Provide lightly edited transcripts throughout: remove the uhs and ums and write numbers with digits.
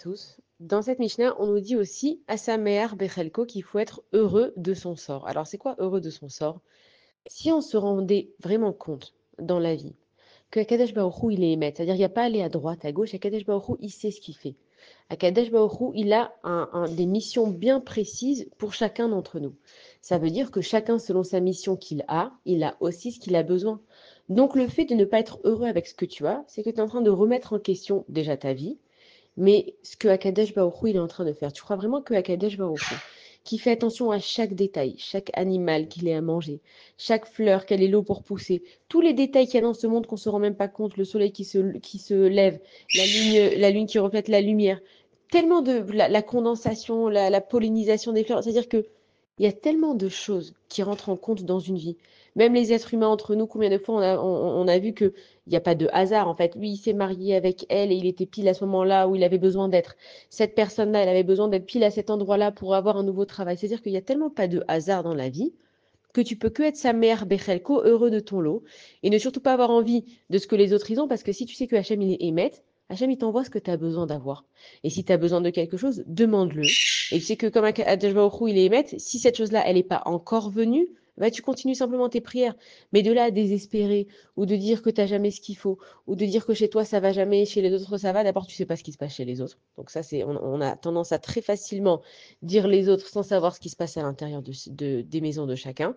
Tous. Dans cette Mishnah, on nous dit aussi Asameach Bechelko qu'il faut être heureux de son sort. Alors, c'est quoi heureux de son sort? Si on se rendait vraiment compte dans la vie que Akadosh Baruch Hu, il est émet, c'est-à-dire il n'y a pas à aller à droite, à gauche, Akadosh Baruch Hu, il sait ce qu'il fait. Akadosh Baruch Hu, il a des missions bien précises pour chacun d'entre nous. Ça veut dire que chacun, selon sa mission qu'il a, il a aussi ce qu'il a besoin. Donc, le fait de ne pas être heureux avec ce que tu as, c'est que tu es en train de remettre en question déjà ta vie, mais ce que Akadosh Baruch Hu, il est en train de faire, tu crois vraiment que Akadosh Baruch Hu, qui fait attention à chaque détail, chaque animal qu'il ait à manger, chaque fleur, quelle est l'eau pour pousser, tous les détails qu'il y a dans ce monde qu'on ne se rend même pas compte, le soleil qui se lève, la lune qui reflète la lumière, tellement de la condensation, la pollinisation des fleurs, c'est-à-dire que il y a tellement de choses qui rentrent en compte dans une vie. Même les êtres humains entre nous, combien de fois on a vu que il n'y a pas de hasard, en fait. Lui, il s'est marié avec elle et il était pile à ce moment-là où il avait besoin d'être. Cette personne-là, elle avait besoin d'être pile à cet endroit-là pour avoir un nouveau travail. C'est-à-dire qu'il n'y a tellement pas de hasard dans la vie que tu peux que être sa mère, Bechelko, heureux de ton lot et ne surtout pas avoir envie de ce que les autres ils ont parce que si tu sais que Hachem, il est émet, Hachem, il t'envoie ce que tu as besoin d'avoir. Et si tu as besoin de quelque chose, demande-le. Et tu sais que comme Akadosh Baruch Hu, il est émet, si cette chose-là, elle n'est pas encore venue, bah, tu continues simplement tes prières. Mais de là à désespérer, ou de dire que tu n'as jamais ce qu'il faut, ou de dire que chez toi ça va jamais, chez les autres ça va, d'abord tu sais pas ce qui se passe chez les autres. Donc ça, on a tendance à très facilement dire les autres sans savoir ce qui se passe à l'intérieur des maisons de chacun.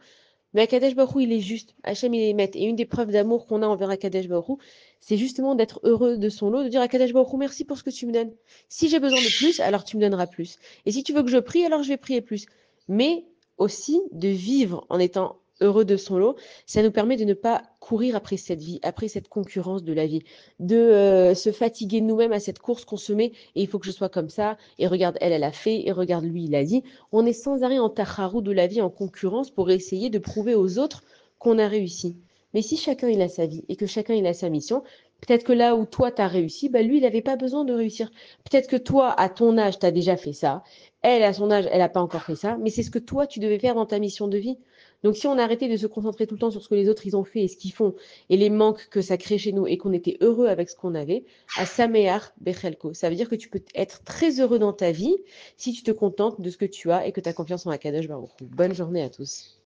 Mais Akadosh Baruch Hu, il est juste. Hachem, il est émet. Et une des preuves d'amour qu'on a envers Akadosh Baruch Hu, c'est justement d'être heureux de son lot, de dire à Akadosh Baruch Hu, merci pour ce que tu me donnes. Si j'ai besoin de plus, alors tu me donneras plus. Et si tu veux que je prie, alors je vais prier plus. Mais aussi de vivre en étant heureux de son lot, ça nous permet de ne pas courir après cette vie, après cette concurrence de la vie, de se fatiguer nous-mêmes à cette course qu'on se met, et il faut que je sois comme ça, et regarde, elle a fait, et regarde, lui, il a dit. On est sans arrêt en tacharou de la vie, en concurrence pour essayer de prouver aux autres qu'on a réussi. Mais si chacun il a sa vie et que chacun il a sa mission, peut-être que là où toi tu as réussi, bah lui il n'avait pas besoin de réussir. Peut-être que toi à ton âge tu as déjà fait ça, elle à son âge elle n'a pas encore fait ça, mais c'est ce que toi tu devais faire dans ta mission de vie. Donc si on arrêtait de se concentrer tout le temps sur ce que les autres ils ont fait et ce qu'ils font et les manques que ça crée chez nous et qu'on était heureux avec ce qu'on avait, à Sameach Bechelko, ça veut dire que tu peux être très heureux dans ta vie si tu te contentes de ce que tu as et que tu as confiance en Akadosh Baruch Hu. Bonne journée à tous.